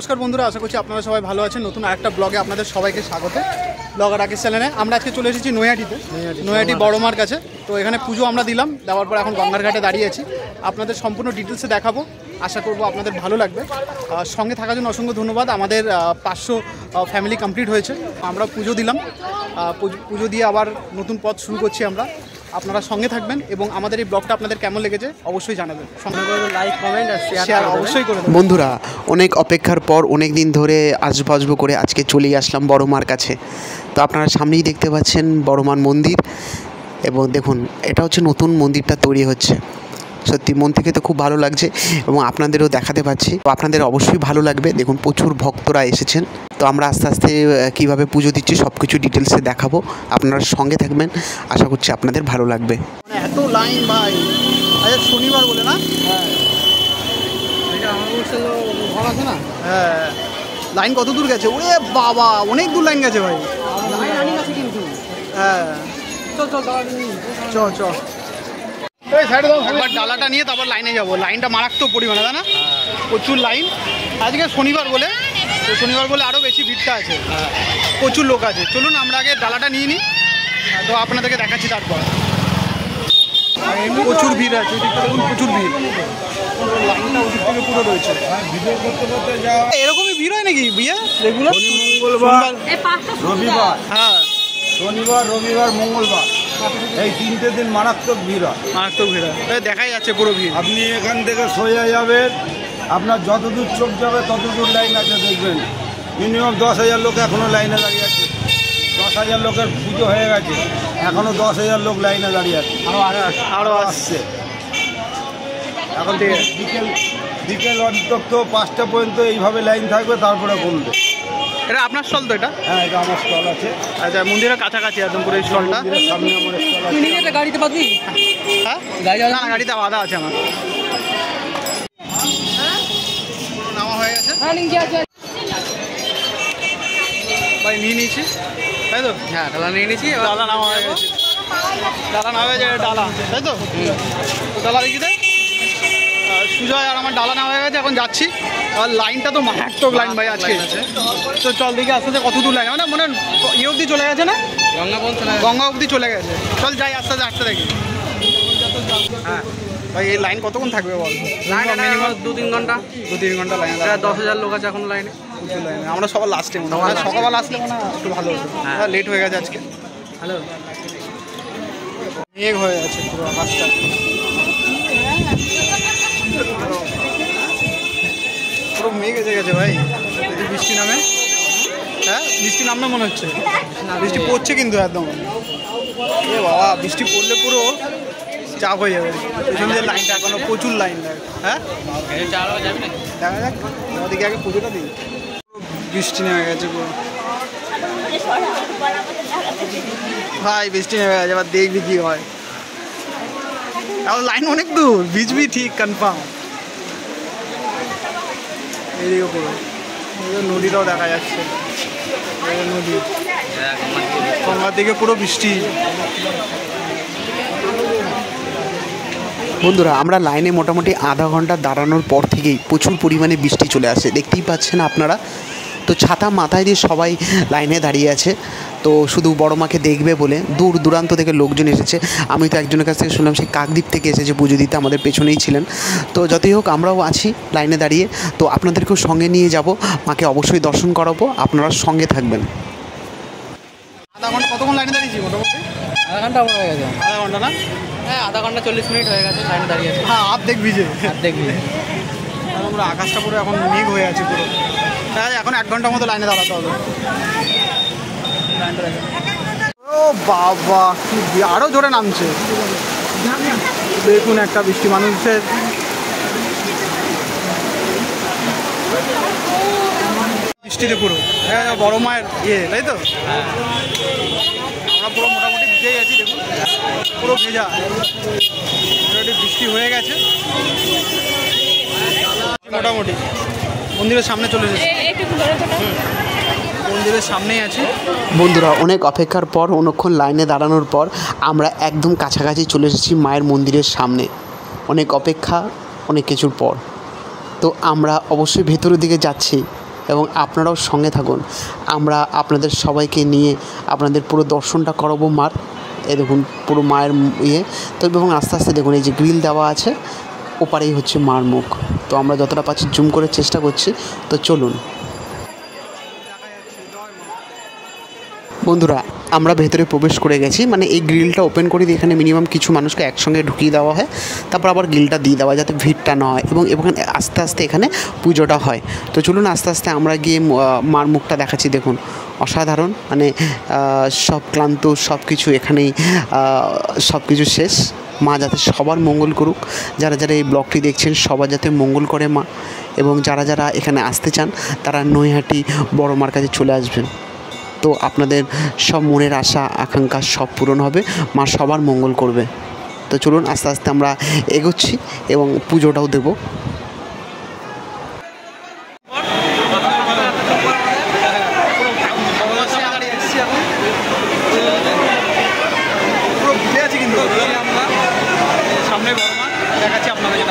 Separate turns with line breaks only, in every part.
নমস্কার বন্ধুরা, আশা করছি আপনারা সবাই ভালো আছেন। নতুন আরেকটা ব্লগে আপনাদের সবাইকে স্বাগত। ব্লগার রাকেশ চ্যানেলে আমরা আজকে চলে এসেছি নৈহাটি বড়মার কাছে। তো এখানে পুজো আমরা দিলাম, দেওয়ার পর এখন গঙ্গার ঘাটে দাঁড়িয়েছি। আপনাদের সম্পূর্ণ ডিটেলসে দেখাবো, আশা করব আপনাদের ভালো লাগবে। সঙ্গে থাকার জন্য অসংখ্য ধন্যবাদ। আমাদের 500 ফ্যামিলি কমপ্লিট হয়েছে। আমরা পুজো দিলাম, পুজো দিয়ে আবার নতুন পথ শুরু করছি আমরা। আপনারা সঙ্গে থাকবেন এবং আমাদের এই ব্লগটা আপনাদের কেমন লেগেছে অবশ্যই জানাবেন। সঙ্গে লাইক, কমেন্ট আর শেয়ার অবশ্যই করে দেবেন।
বন্ধুরা, অনেক অপেক্ষার পর অনেক দিন ধরে আসবো করে আজকে চলেই আসলাম বড়মার কাছে। তো আপনারা সামনেই দেখতে পাচ্ছেন বড়মার মন্দির, এবং দেখুন এটা হচ্ছে নতুন মন্দিরটা তৈরি হচ্ছে। সত্যি মন থেকে তো খুব ভালো লাগছে এবং আপনাদেরও দেখাতে পাচ্ছি, তো আপনাদের অবশ্যই ভালো লাগবে। দেখুন প্রচুর ভক্তরা এসেছেন। তো আমরা আস্তে আস্তে কীভাবে পুজো দিচ্ছি সব কিছু ডিটেলসে দেখাবো, আপনারা সঙ্গে থাকবেন, আশা করছি আপনাদের ভালো লাগবে।
এত লাইন ভাই, আচ্ছা শনিবার বলে না?
ঘর আছে না?
হ্যাঁ, লাইন কত দূর গেছে? ওরে বাবা, অনেক দূর লাইন গেছে ভাই। হ্যাঁ চ একবার ডালাটা নিয়ে তারপর লাইনে যাবো। লাইনটা মারাত্মক পরিমাণে, তাই না? প্রচুর লাইন। আজকে শনিবার বলে, তো শনিবার বলে আরও বেশি ভিড়টা আছে, প্রচুর লোক আছে। চলুন আমরা আগে ডালাটা নিয়ে নিই, তো আপনাদেরকে দেখাচ্ছি তারপর। প্রচুর ভিড় আছে, ওদিকটা দেখুন প্রচুর ভিড়, লাইনটা ওদিক থেকে পুরো রয়েছে। এরকমই ভিড় হয় নাকি বিয়ে রেগুলার?
মঙ্গলবার, রবিবার।
হ্যাঁ,
শনিবার, রবিবার, মঙ্গলবার, এই 3টে দিন মারাত্মক ভিড় হয়।
মারাত্মক ভিড় হয়, দেখাই যাচ্ছে পুরো ভিড়।
আপনি এখান থেকে সোজা যাবেন, আপনার যত দূর চোখ যাবে তত দূর লাইন আছে। দেখবেন মিনিমাম 10,000 লোক এখনও লাইনে দাঁড়িয়ে আছে। 10,000 লোকের পুজো হয়ে গেছে, এখনও 10,000 লোক লাইনে দাঁড়িয়ে আছে।
আরও আসছে।
এখন বিকেল অন্তত 5টা পর্যন্ত এইভাবে লাইন থাকবে, তারপরে কমবে।
এটা আপনার স্টল তো? এটা
হ্যাঁ, এটা আমার স্টল আছে।
আচ্ছা, মন্দিরের কাছাকাছি একদম পুরো স্টলটা।
মন্দিরের সামনে আমার স্টল আছে।
গাড়িতে পাবি? হ্যাঁ, না গাড়িতে বাধা আছে আমার। নামা হয়ে গেছে ভাই, নিয়ে নিয়েছি তাই তো?
হ্যাঁ, ডালা নিয়ে নিয়েছি,
ডালা নামা হয়ে গেছে। ডালা নামা হয়ে গেছে, ডালা তাই তো? ডালা দেখি দেয় সুজয় আর আমার ডালা নেওয়া হয়ে গেছে, এখন যাচ্ছি। আর লাইনটা তো মারাত্মক লাইন ভাই আজকে। তো চল দেখি আস্তে আস্তে কত দূর লাইন, মানে মনে ইয়ে অবধি চলে গেছে না? গঙ্গা অবধি চলে গেছে। চল যাই আস্তে আস্তে আসতে দেখি। হ্যাঁ ভাই, এই লাইন কতক্ষণ থাকবে বল?
মিনিমাম 2-3 ঘন্টা।
2-3 ঘন্টা লাইন।
10,000 লোক আছে এখন লাইনে।
প্রচুর লাইনে। আমরা সবার লাস্টে, সকালবেলা আসলে মনে একটু ভালো হতো। হ্যাঁ, লেট হয়ে গেছে আজকে।
হ্যালো,
মেঘ হয়ে গেছে পুরো আকাশটা। পুরো মেঘ এসে গেছে ভাই, যদি বৃষ্টি নামে। হ্যাঁ, বৃষ্টি নামবে মনে হচ্ছে। বৃষ্টি পড়ছে কিন্তু একদম। এ বাবা, বৃষ্টি পড়লে পুরো চাপ হয়ে যাবে। পেছনে যে লাইনটা এখনো প্রচুর লাইন। হ্যাঁ, দেখা যাক, আমাদেরকে আগে পুজোটা দিই। বৃষ্টি নেমে গেছে পুরো ভাই, বৃষ্টি নেমে গেছে। এবার দেখবি কি হয়। এখন লাইন অনেক দূর, ভিজবি ঠিক কনফার্ম। এইদিকে পুরো নদীটাও দেখা যাচ্ছে, নদী গঙ্গার দিকে পুরো বৃষ্টি।
বন্ধুরা, আমরা লাইনে মোটামুটি আধা ঘন্টা দাঁড়ানোর পর থেকেই প্রচুর পরিমাণে বৃষ্টি চলে আসে, দেখতেই পাচ্ছেন আপনারা। তো ছাতা মাথায় দিয়ে সবাই লাইনে দাঁড়িয়ে আছে, তো শুধু বড়মাকে দেখবে বলে দূর দূরান্ত থেকে লোকজন এসেছে। আমি তো একজনের কাছ থেকে শুনলাম সেই কাকদ্বীপ থেকে এসেছে পুজো দিতে, আমাদের পেছনেই ছিলেন। তো যতই হোক আমরাও আছি লাইনে দাঁড়িয়ে, তো আপনাদেরকেও সঙ্গে নিয়ে যাব, মাকে অবশ্যই দর্শন করাবো, আপনারা সঙ্গে থাকবেন।
আধা ঘন্টা কতক্ষণ লাইনে দাঁড়িয়েছি? মোটামুটি
আধা ঘন্টা হয়ে গেছে।
আধা ঘন্টা না?
হ্যাঁ, আধা ঘন্টা 40 মিনিট হয়ে গেছে লাইনে দাঁড়িয়ে আছে।
হ্যাঁ, আপ দেখবি যে
দেখবি
পুরো আকাশটা পুরো এখন মেঘ হয়ে আছে পুরো। এখন 1 ঘন্টার মতো লাইনে দাঁড়াতে হবে। ও বাবা, কি আরো জোরে নামছে। দেখুন একটা বৃষ্টি, মানুষের বৃষ্টিতে পুরো বড় মায়ের ইয়ে, তাই তো? আমরা পুরো মোটামুটি ভিজেই আছি। দেখুন পুরো ভেজা, বৃষ্টি হয়ে গেছে মোটামুটি। মন্দিরের সামনে চলে এসেছি, মন্দিরের সামনেই আছি।
বন্ধুরা, অনেক অপেক্ষার পর, অনেকক্ষণ লাইনে দাঁড়ানোর পর আমরা একদম কাছাকাছি চলে এসেছি মায়ের মন্দিরের সামনে। অনেক অপেক্ষা, অনেক কিছুর পর তো আমরা অবশ্যই ভেতরের দিকে যাচ্ছি। এবং আপনারাও সঙ্গে থাকুন। আমরা আপনাদের সবাইকে নিয়ে আপনাদের পুরো দর্শনটা করাবো মার। এই দেখুন পুরো মায়ের ইয়ে তো, এবং আস্তে আস্তে দেখুন এই যে গ্রিল দেওয়া আছে, ওপারেই হচ্ছে মার মুখ। তো আমরা যতটা পাচ্ছি জুম করে চেষ্টা করছি, তো চলুন বন্ধুরা। আমরা ভেতরে প্রবেশ করে গেছি, মানে এই গ্রিলটা ওপেন করে দিয়ে এখানে মিনিমাম কিছু মানুষকে একসঙ্গে ঢুকিয়ে দেওয়া হয়, তারপর আবার গ্রিলটা দিয়ে দেওয়া যাতে ভিড়টা না হয়, এবং আস্তে আস্তে এখানে পুজোটা হয়। তো চলুন আস্তে আস্তে আমরা গিয়ে মার মুখটা দেখাচ্ছি। দেখুন অসাধারণ, মানে সব ক্লান্ত সব কিছু এখানেই সব কিছু শেষ। মা যাতে সবার মঙ্গল করুক, যারা যারা এই ব্লগটি দেখছেন সবার যাতে মঙ্গল করে মা, এবং যারা যারা এখানে আসতে চান তারা নৈহাটি বড় মার কাছে চলে আসবেন। তো আপনাদের সব মনের আশা আকাঙ্ক্ষা সব পূরণ হবে, মা সবার মঙ্গল করবে। তো চলুন আস্তে আস্তে আমরা এগোচ্ছি এবং পুজোটাও দেবো।
সামনে বড় মা দেখাচ্ছি আপনাদের।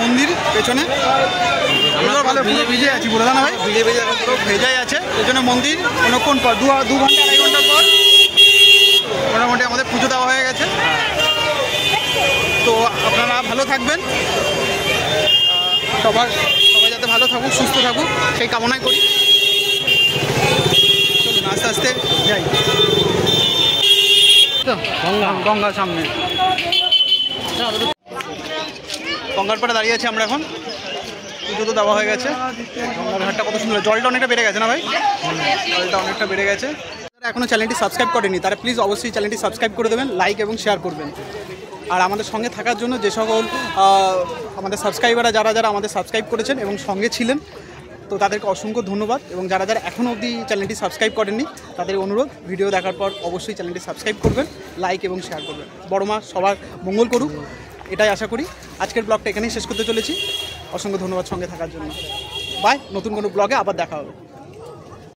মন্দির পেছনে আমরা ভালো ভিজে আছি, বলে না ভাই, ভেজাই আছে। এই জন্য মন্দির অনেকক্ষণ পর 2 ঘন্টা 2.5 ঘন্টা পর মোটামুটি আমাদের পুজো দেওয়া হয়ে গেছে। তো আপনারা ভালো থাকবেন, সবাই যাতে ভালো থাকুক সুস্থ থাকুক সেই কামনাই করি। চলুন আস্তে আস্তে যাই। গঙ্গার সামনে গঙ্গার পাড়ে দাঁড়িয়ে আছি আমরা এখন। পুজো তো দেওয়া হয়ে গেছে। গঙ্গার ঘাটটা কত সুন্দর, জলটা অনেকটা বেড়ে গেছে না ভাই? জলটা অনেকটা বেড়ে গেছে। যারা এখনও চ্যানেলটি সাবস্ক্রাইব করেনি তারা প্লিজ অবশ্যই চ্যানেলটি সাবস্ক্রাইব করে দেবেন, লাইক এবং শেয়ার করবেন। আর আমাদের সঙ্গে থাকার জন্য যে সকল আমাদের সাবস্ক্রাইবাররা যারা যারা আমাদের সাবস্ক্রাইব করেছেন এবং সঙ্গে ছিলেন, তো তাদেরকে অসংখ্য ধন্যবাদ। এবং যারা যারা এখনও অবধি চ্যানেলটি সাবস্ক্রাইব করেননি তাদের অনুরোধ, ভিডিও দেখার পর অবশ্যই চ্যানেলটি সাবস্ক্রাইব করবেন, লাইক এবং শেয়ার করবেন। বড় মা সবার মঙ্গল করুক, এটাই আশা করি। আজকের ব্লগটা এখানেই শেষ করতে চলেছি। অসংখ্য ধন্যবাদ সঙ্গে থাকার জন্য। বাই, নতুন কোনো ব্লগে আবার দেখা হবে।